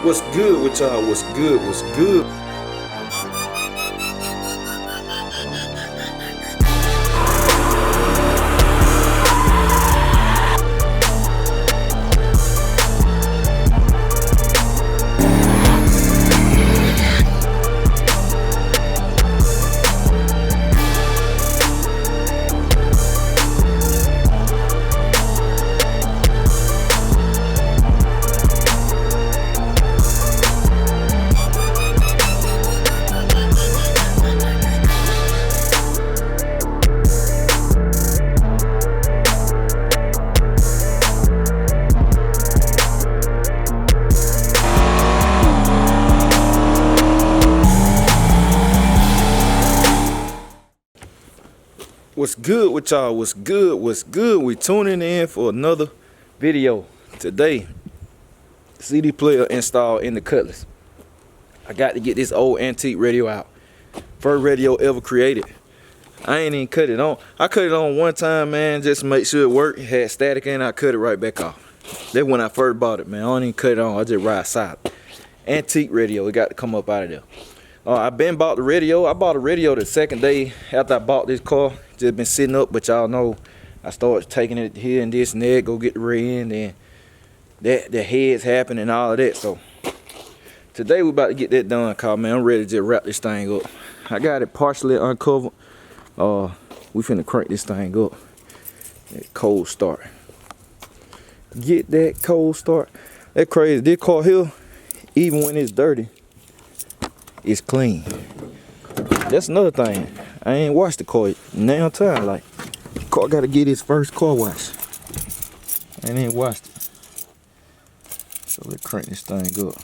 What's good with y'all? What's good? What's good? What's good with y'all? What's good? What's good? We tuning in for another video today. CD player installed in the Cutlass. I got to get this old antique radio out. First radio ever created. I ain't even cut it on. I cut it on one time, man, just to make sure it worked. It had static in it. I cut it right back off. That's when I first bought it, man. I don't even cut it on. I just ride silent. Antique radio. It got to come up out of there. I been bought the radio. I bought a radio the second day after I bought this car. Just been sitting up, but y'all know I started taking it here and this and that, go get the rear end, and the heads happen and all of that. So today we about to get that done, cause man, I'm ready to just wrap this thing up. I got it partially uncovered. We finna crank this thing up. That cold start. Get that cold start. That crazy. This car here, even when it's dirty, it's clean. That's another thing. I ain't washed the car now time. Like, the car gotta get its first car wash. I ain't washed it. So let's crank this thing up.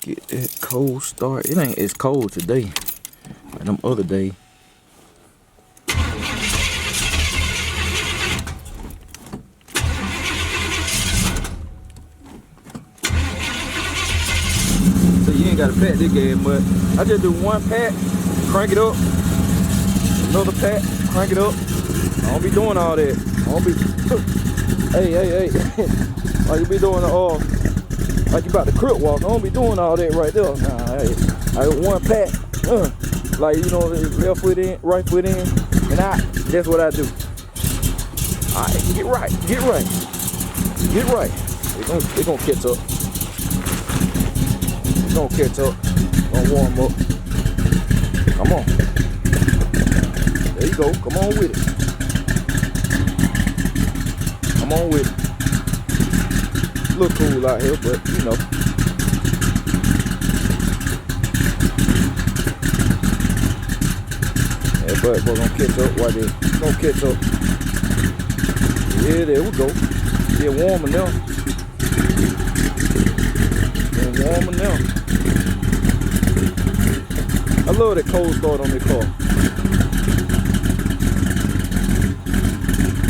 Get that cold start. It ain't as cold today like them other days. Gotta pat this game, but I just do one pat, crank it up, another pat, crank it up. I don't be doing all that. I don't be hey like you be doing like you about to crip walk. I don't be doing all that right there. Nah, I one pat, like, you know, left foot in, right foot in, and out. That's what I do. All right, get right. It's gonna catch up. Don't catch up, don't warm up. Come on. There you go, come on with it. Come on with it. Look cool out here, but you know. Yeah, but we're gonna catch up right there. Gonna catch up. Yeah, there we go. Yeah, warmer now. Yeah, warmer now. I love that cold start on this car.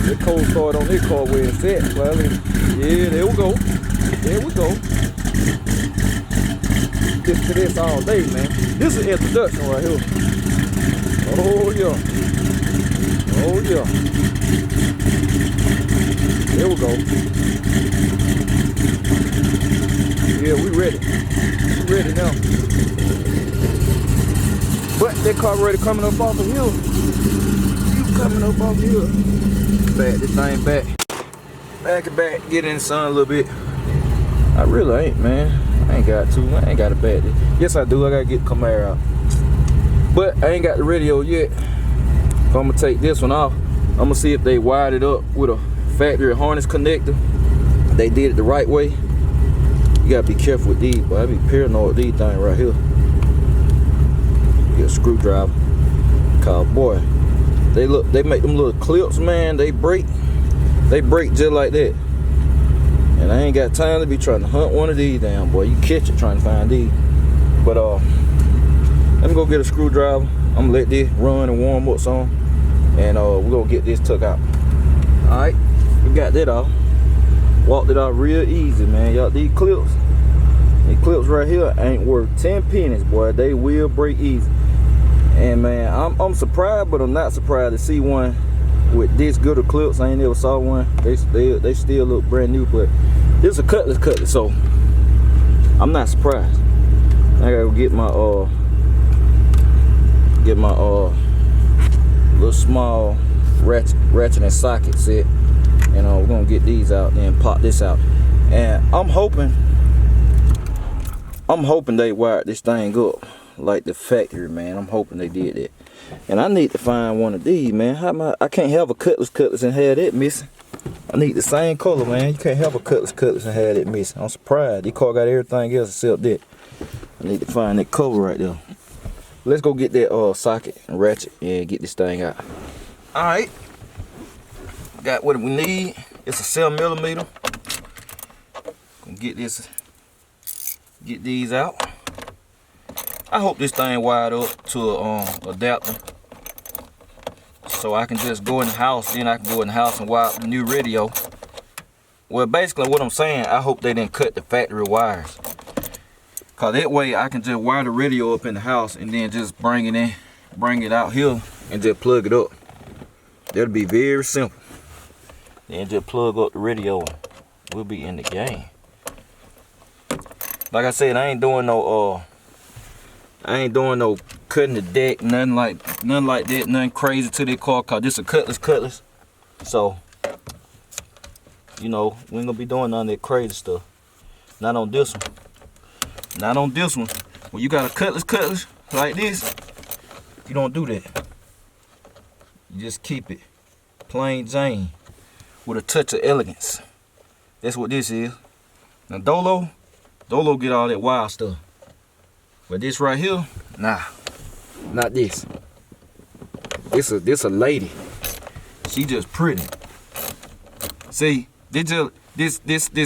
That cold start on this car where it's at. Well, yeah, there we go. There we go. Get to this all day, man. This is introduction right here. Oh yeah. Oh yeah. There we go. Yeah, we ready. We ready now. But that car ready coming up off the hill. You coming up off the hill. Back this thing back. Back and back. Get in the sun a little bit. I really ain't, man. I ain't got to. I ain't got a bad day. Yes, I do. I gotta get the Camaro out. But I ain't got the radio yet. So I'm gonna take this one off. I'm gonna see if they wired it up with a factory harness connector. They did it the right way. You gotta be careful with these, but I be paranoid with these things right here. Get a screwdriver. Cause boy, they make them little clips, man. They break just like that. And I ain't got time to be trying to hunt one of these down, boy. You catch it trying to find these. But let me go get a screwdriver. I'm gonna let this run and warm up some, and we're gonna get this took out. All right, we got that off. Walked it out real easy, man. Y'all, these clips right here ain't worth 10 pennies, boy. They will break easy. And man, I'm surprised, but I'm not surprised to see one with this good of clips. I ain't never saw one. They still look brand new, but This is a Cutlass, so I'm not surprised. I gotta go get my little small ratchet and socket set, and we're gonna get these out and pop this out. And I'm hoping they wired this thing up like the factory, man. I'm hoping they did that. And I need to find one of these, man. I can't have a Cutlass and have that missing. I need the same color, man. You can't have a Cutlass and have that missing. I'm surprised. This car got everything else except that. I need to find that cover right there. Let's go get that socket and ratchet and get this thing out. Alright. Got what we need. It's a 7mm. Gonna get these out. I hope this thing wired up to a adapter, so I can just go in the house. Then I can go in the house and wire up the new radio. Well, basically what I'm saying, I hope they didn't cut the factory wires, cause that way I can just wire the radio up in the house and then just bring it out here and just plug it up. That'll be very simple. Then just plug up the radio and we'll be in the game. Like I said, I ain't doing no cutting the deck, nothing like that, nothing crazy to this car, cause this a Cutlass. So, you know, we ain't gonna be doing none of that crazy stuff. Not on this one. Not on this one. When you got a Cutlass like this, you don't do that. You just keep it plain Jane with a touch of elegance. That's what this is. Now Dolo get all that wild stuff. But this right here, nah, not this. This a lady. She just pretty. See, this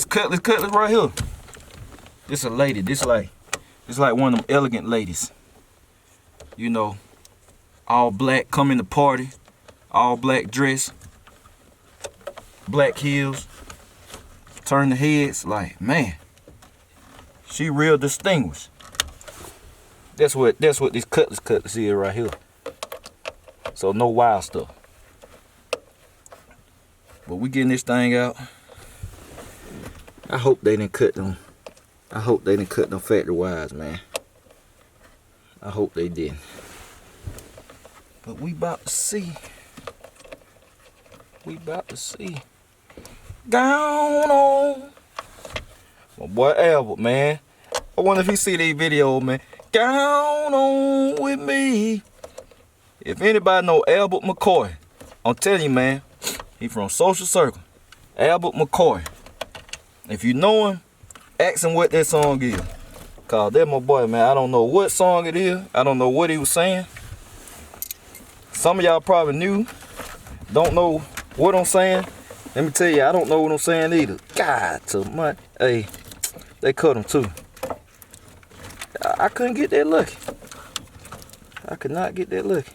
Cutlass right here. This a lady. This like one of them elegant ladies. You know, all black, come in the party, all black dress, black heels, turn the heads. Like, man, she real distinguished. That's what this Cutlass is right here. So no wild stuff. But we getting this thing out. I hope they didn't cut them. I hope they didn't cut them factory wires, man. I hope they didn't. But we about to see. We about to see. Gone on. My boy Albert, man. I wonder if he see these videos, man. Down on with me. If anybody know Albert McCoy, I'm telling you, man, he from Social Circle. Albert McCoy. If you know him, ask him what that song is. Cause that's my boy, man. I don't know what song it is. I don't know what he was saying. Some of y'all probably knew. Don't know what I'm saying. Let me tell you, I don't know what I'm saying either. God to my, hey, they cut him too. I couldn't get that lucky. I could not get that lucky.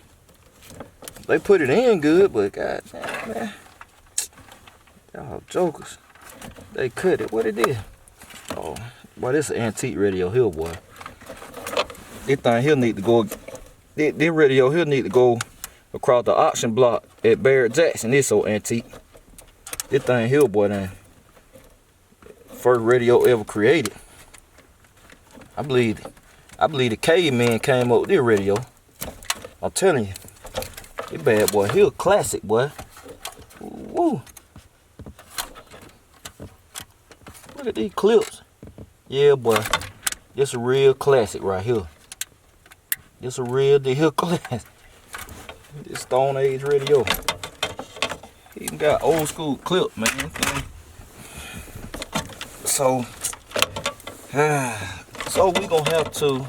They put it in good, but god damn, man. Y'all jokers. They cut it. What it is? Oh, boy, this is an antique radio here, boy. This thing here need to go. This radio here need to go across the auction block at Barrett Jackson. It's so antique. This thing here, boy, then first radio ever created. I believe the caveman came up with this radio. I'm telling you, this bad boy here, classic, boy. Woo! Look at these clips. Yeah, boy, this a real classic right here. This a real deal classic. This Stone Age radio. Even got old school clip, man. So we gonna have to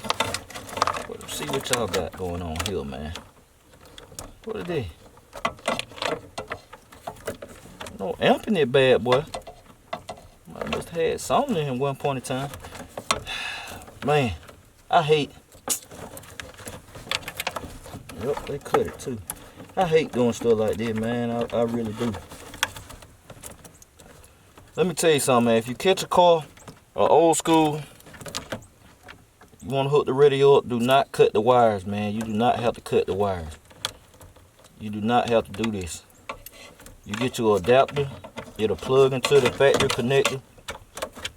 see what y'all got going on here, man. What are they? No amp in that bad boy. I must have had something in one point in time. Man, I hate. Yep, they cut it too. I hate doing stuff like this, man. I really do. Let me tell you something, man. If you catch a car, old school, you want to hook the radio up, do not cut the wires, man. You do not have to cut the wires. You do not have to do this. You get your adapter, it'll plug into the factory connector,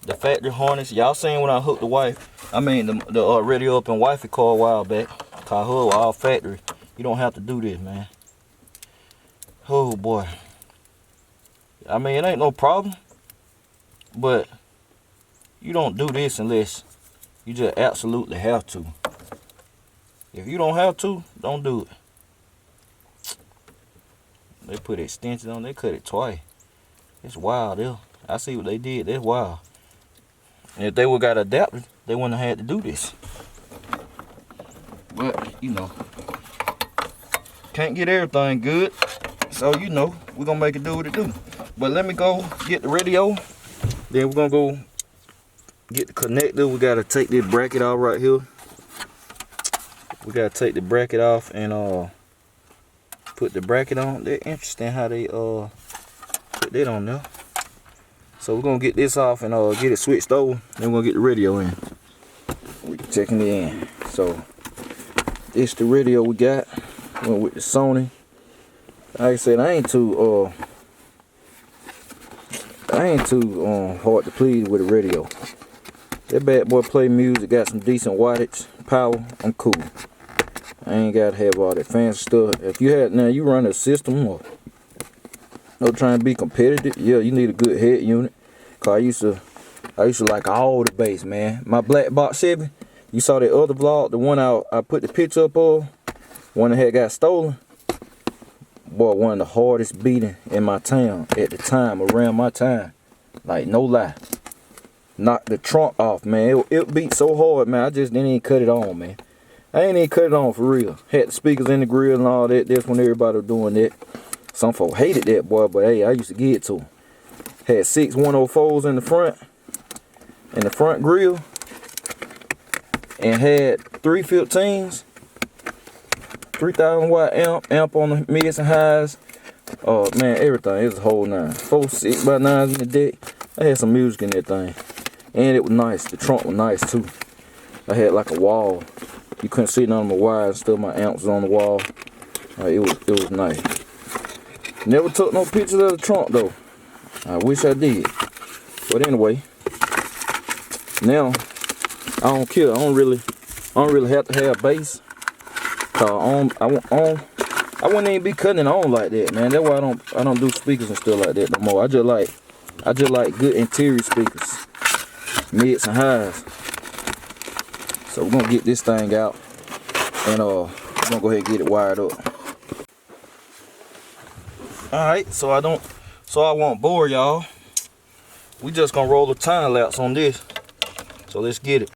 the factory harness. Y'all seen when I hooked the radio up in wifey car a while back. Cause her all factory. You don't have to do this, man. Oh boy. I mean, it ain't no problem, but you don't do this unless you just absolutely have to. If you don't have to, don't do it. They put extensions on, they cut it twice. It's wild, though. I see what they did, that's wild. And if they would got adapted, they wouldn't have had to do this. But, you know, can't get everything good. So, you know, we're gonna make it do what it do. But let me go get the radio. Then we're gonna go get the connector. We gotta take this bracket off right here. We gotta take the bracket off and put the bracket on. They're interesting how they put that on there. So we're gonna get this off and get it switched over. Then we're gonna get the radio in. We're checking it in. So this the radio we got. Went with the Sony. Like I said, I ain't too hard to please with a radio. That bad boy play music, got some decent wattage, power. I'm cool. I ain't gotta have all that fancy stuff. If you had now you run a system or no trying to be competitive, yeah, you need a good head unit. Cause I used to like all the bass, man. My black box Chevy, you saw that other vlog, the one I put the picture up of, one that had got stolen. Boy, one of the hardest beating in my town at the time, around my time. Like, no lie. Knocked the trunk off, man. It beat so hard, man. I just didn't even cut it on, man. I ain't even cut it on for real. Had the speakers in the grill and all that. That's when everybody was doing that. Some folk hated that, boy, but hey, I used to get it to them. Had 6 104s in the front grill. And had 3 15s. 3,000 watt amp on the mids and highs. Oh man, everything. It was a whole 9. 4 6x9s in the deck. I had some music in that thing. And it was nice. The trunk was nice too. I had like a wall. You couldn't see none of my wires and stuff. My amps was on the wall. It was nice. Never took no pictures of the trunk though. I wish I did. But anyway. Now I don't care. I don't really have to have bass. Cause I wouldn't even be cutting it on like that, man. That's why I don't do speakers and stuff like that no more. I just like good interior speakers, mids and highs. So we're gonna get this thing out and we're gonna go ahead and get it wired up. Alright, so I won't bore y'all. We just gonna roll a time lapse on this. So let's get it.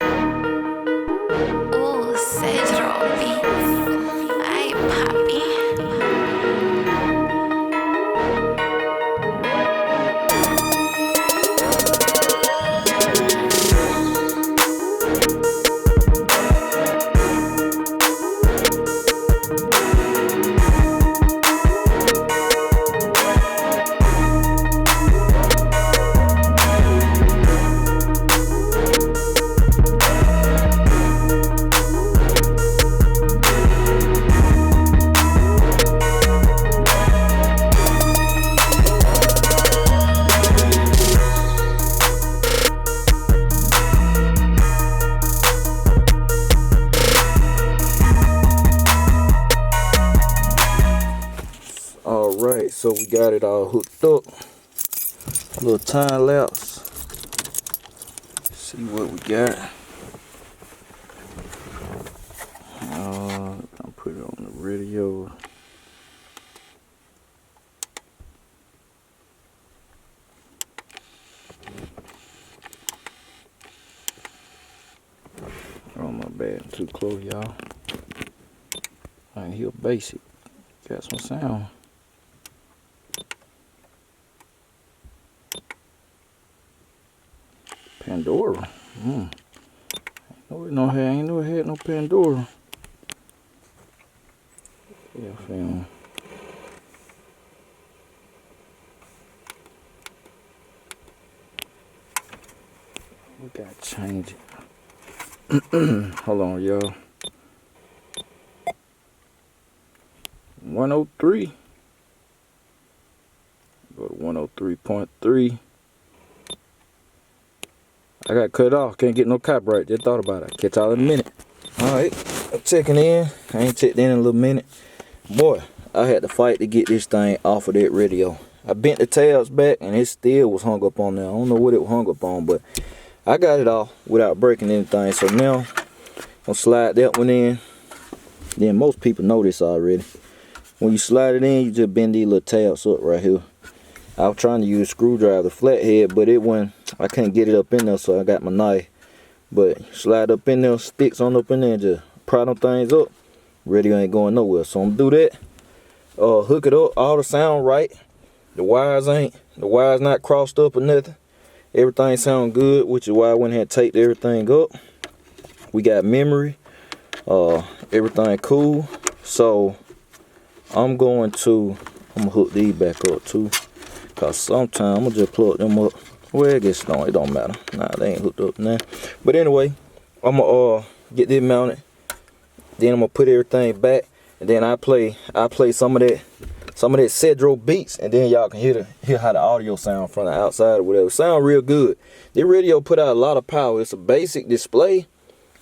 Alright, so we got it all hooked up. A little time lapse. See what we got. I'll put it on the radio. Oh my bad, I'm too close, y'all. I can hear basic. Got some sound. Pandora. I ain't know it had no Pandora. Yeah, fam. We gotta change it. Hold on, y'all. 103. Go to 103.3. I got cut off. Can't get no copyright. Just thought about it. Catch y'all in a minute. Alright, I'm checking in. I ain't checked in a little minute. Boy, I had to fight to get this thing off of that radio. I bent the tabs back and it still was hung up on there. I don't know what it was hung up on, but I got it off without breaking anything. So now, I'm gonna slide that one in. Then most people know this already. When you slide it in, you just bend these little tabs up right here. I was trying to use a screwdriver, the flathead, but it wasn't, I couldn't get it up in there, so I got my knife. But slide up in there, sticks on up in there, and just pry them things up. Radio ain't going nowhere, so I'm gonna do that. Hook it up, all the sound right. The wires not crossed up or nothing. Everything sound good, which is why I went ahead and taped everything up. We got memory, everything cool. So I'm gonna hook these back up too. Cause sometimes I'm gonna just plug them up. Well, I guess no, it don't matter. Nah, they ain't hooked up now. But anyway, I'm gonna get this mounted. Then I'm gonna put everything back, and then I play some of that Cedro beats, and then y'all can hear how the audio sound from the outside or whatever. Sound real good. This radio put out a lot of power. It's a basic display,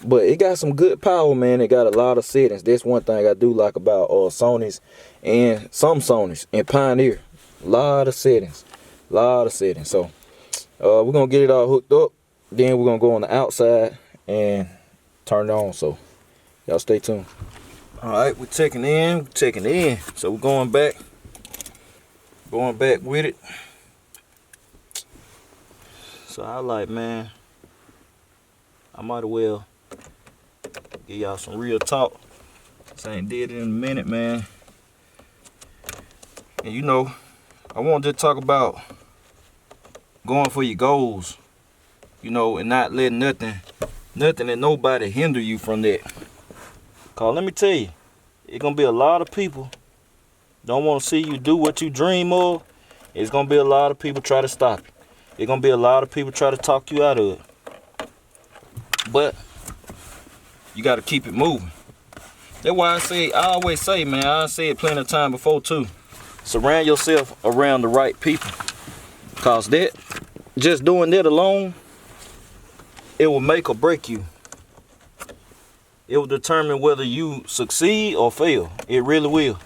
but it got some good power, man. It got a lot of settings. That's one thing I do like about Sony's and some Sony's and Pioneer. Lot of settings. So we're gonna get it all hooked up. Then we're gonna go on the outside and turn it on. So y'all stay tuned. Alright, we're checking in. So we're going back with it. So I like, man, I might as well give y'all some real talk. This ain't did it in a minute, man. And you know, I wanted to talk about going for your goals, you know, and not letting nothing and nobody hinder you from that. Cause let me tell you, it's gonna be a lot of people don't want to see you do what you dream of. It's gonna be a lot of people try to stop you. It's gonna be a lot of people try to talk you out of it. But you gotta keep it moving. That's why I always say, man, I said it plenty of time before too. Surround yourself around the right people. Cause that, just doing that alone, it will make or break you. It will determine whether you succeed or fail. It really will.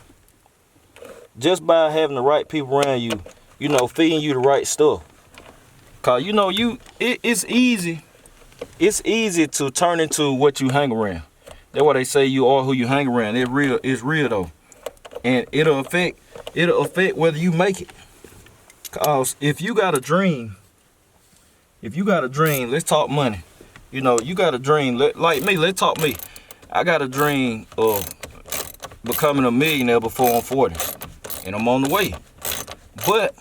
Just by having the right people around you, you know, feeding you the right stuff. Cause you know, it's easy to turn into what you hang around. That's why they say you are who you hang around. It's real though. And it'll affect whether you make it. Cause if you got a dream, let's talk money. You know, you got a dream, like me, let's talk me. I got a dream of becoming a millionaire before I'm 40. And I'm on the way. But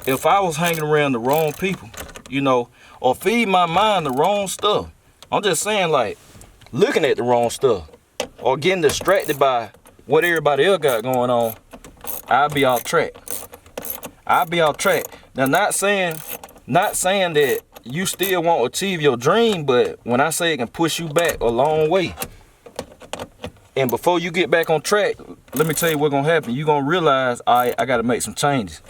if I was hanging around the wrong people, you know, or feed my mind the wrong stuff, I'm just saying, like, looking at the wrong stuff or getting distracted by what everybody else got going on, I'll be off track. Now, not saying that you still won't achieve your dream, but when I say it can push you back a long way. And before you get back on track, let me tell you what's gonna happen. You're gonna realize, I gotta make some changes.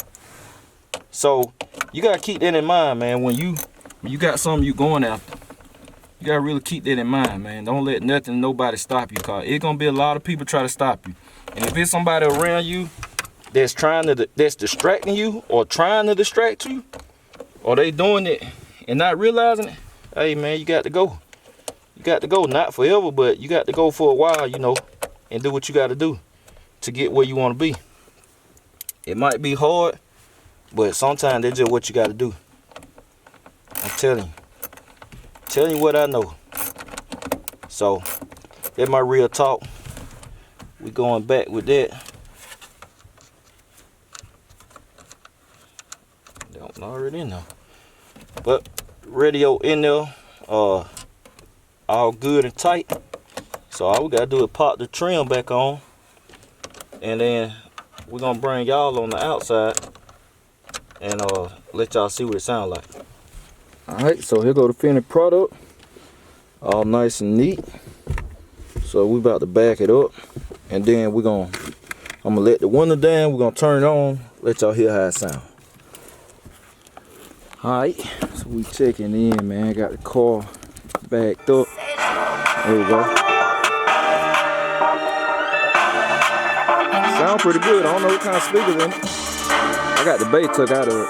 So you gotta keep that in mind, man. When you got something you going after, you gotta really keep that in mind, man. Don't let nothing, nobody stop you, cause it's gonna be a lot of people try to stop you. And if it's somebody around you that's distracting you or trying to distract you, or they doing it and not realizing it, hey man, you got to go. You got to go, not forever, but you got to go for a while, you know, and do what you got to do to get where you want to be. It might be hard, but sometimes that's just what you got to do. I'm telling you what I know. So that's my real talk. We going back with that. Don't already know. But radio in there, all good and tight. So all we gotta do is pop the trim back on, and then we're gonna bring y'all on the outside and let y'all see what it sounds like. Alright, so here go the finished product, all nice and neat. So we about to back it up, and then I'm gonna let the window down, we're gonna turn it on, let y'all hear how it sounds. Alright, so We checking in, man. Got the car backed up. There we go. Sound pretty good. I don't know what kind of speakers in it. I got the bass took out of it.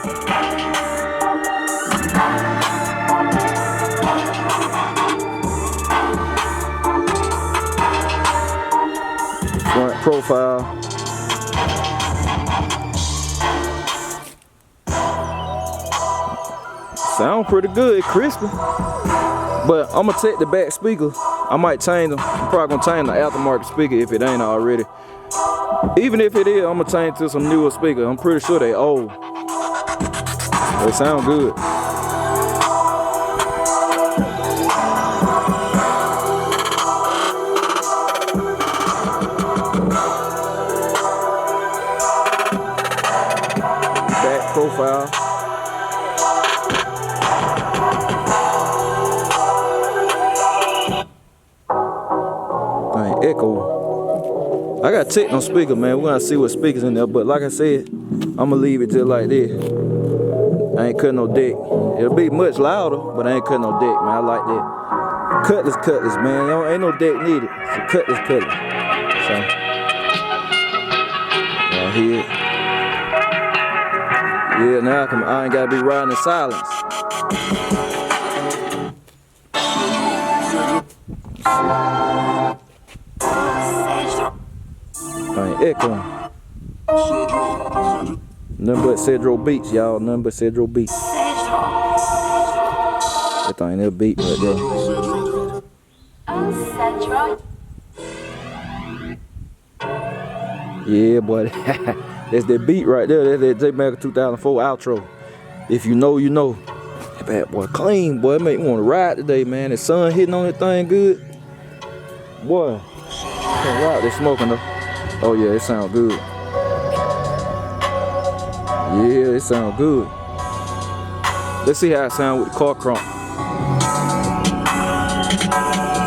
Front profile. Sound pretty good, crispy. But I'm gonna take the back speaker. I might change them. I'm probably gonna change the aftermarket speaker if it ain't already. Even if it is, I'm gonna change to some newer speaker. I'm pretty sure they old. They sound good. Back profile. Echo. I got techno speaker, man. We're gonna see what speakers in there, but like I said, I'm gonna leave it just like this. I ain't cutting no deck. It'll be much louder, but I ain't cutting no deck, man. I like that. Cutlass, man. Ain't no deck needed. It's a Cutlass. So, y'all hear it? Yeah, now I ain't gotta be riding in silence. Echo. Nothing but Cedro beats, y'all. Nothing but Cedro beats. That thing, that beat right there. Yeah, boy. That's that beat right there. That's that JMalcom 2004 outro. If you know, you know. That bad boy clean, boy. It make me want to ride today, man. The sun hitting on that thing good. Boy. Can't ride this smoking though. Oh yeah, it sound good. Yeah, it sound good. Let's see how it sound with the car crump.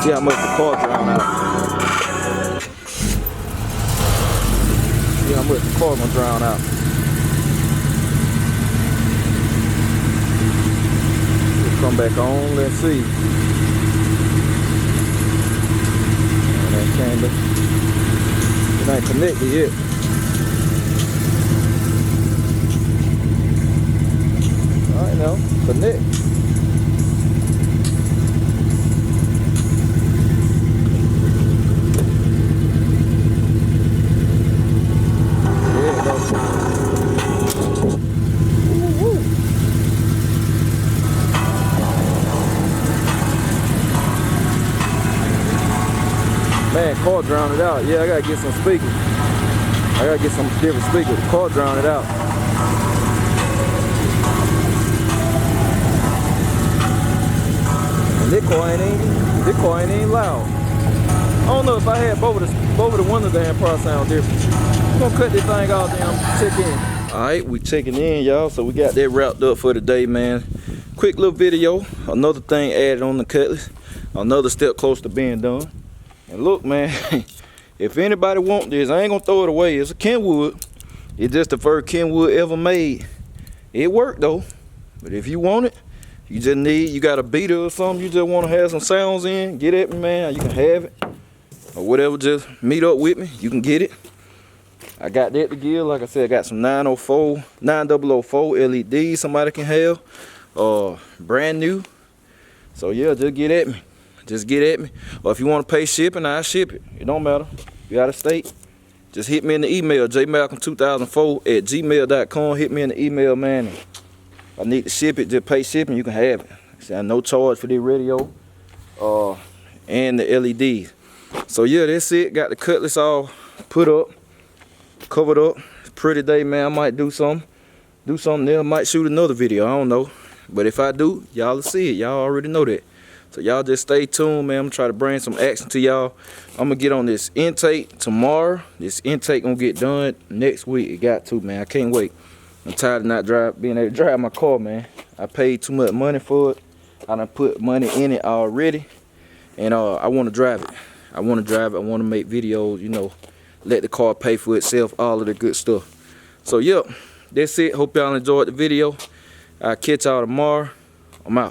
See how much the car drown out. See how much the car gonna drown out. Let's come back on, let's see. And that candle. It ain't connected yet. Alright now, connect. There it goes. Woo-woo. Man, car drowned it out. Yeah, I gotta get some speakers. I gotta get some different speakers. The car drowned it out. And this car ain't even loud. I don't know if I had both of the windows down, probably sound different. I'm gonna cut this thing off and I'm check in. Alright, we checking in, y'all. So we got that wrapped up for today, man. Quick little video. Another thing added on the Cutlass. Another step close to being done. And look, man, if anybody want this, I ain't gonna throw it away. It's a Kenwood. It's just the first Kenwood ever made. It worked though. But if you want it, you got a beater or something, you just want to have some sounds in, get at me, man. You can have it. Or whatever, just meet up with me. You can get it. I got that to give. Like I said, I got some 9004 LEDs somebody can have. Brand new. So yeah, just get at me. Just get at me. Or if you want to pay shipping, I'll ship it. It don't matter. You out of state, just hit me in the email, JMalcom2004@gmail.com. Hit me in the email, man. If I need to ship it, just pay shipping, you can have it. See, no charge for the radio and the LEDs. So yeah, that's it. Got the Cutlass all put up, covered up. It's a pretty day, man. I might do something there. I might shoot another video. I don't know. But if I do, y'all will see it. Y'all already know that. So y'all just stay tuned, man. I'm gonna try to bring some action to y'all. I'm gonna get on this intake tomorrow. This intake gonna get done next week. It got to, man. I can't wait. I'm tired of not being able to drive my car, man. I paid too much money for it. I done put money in it already. And I want to drive it. I want to drive it. I want to make videos, you know, let the car pay for itself, all of the good stuff. So, yep, that's it. Hope y'all enjoyed the video. I'll catch y'all tomorrow. I'm out.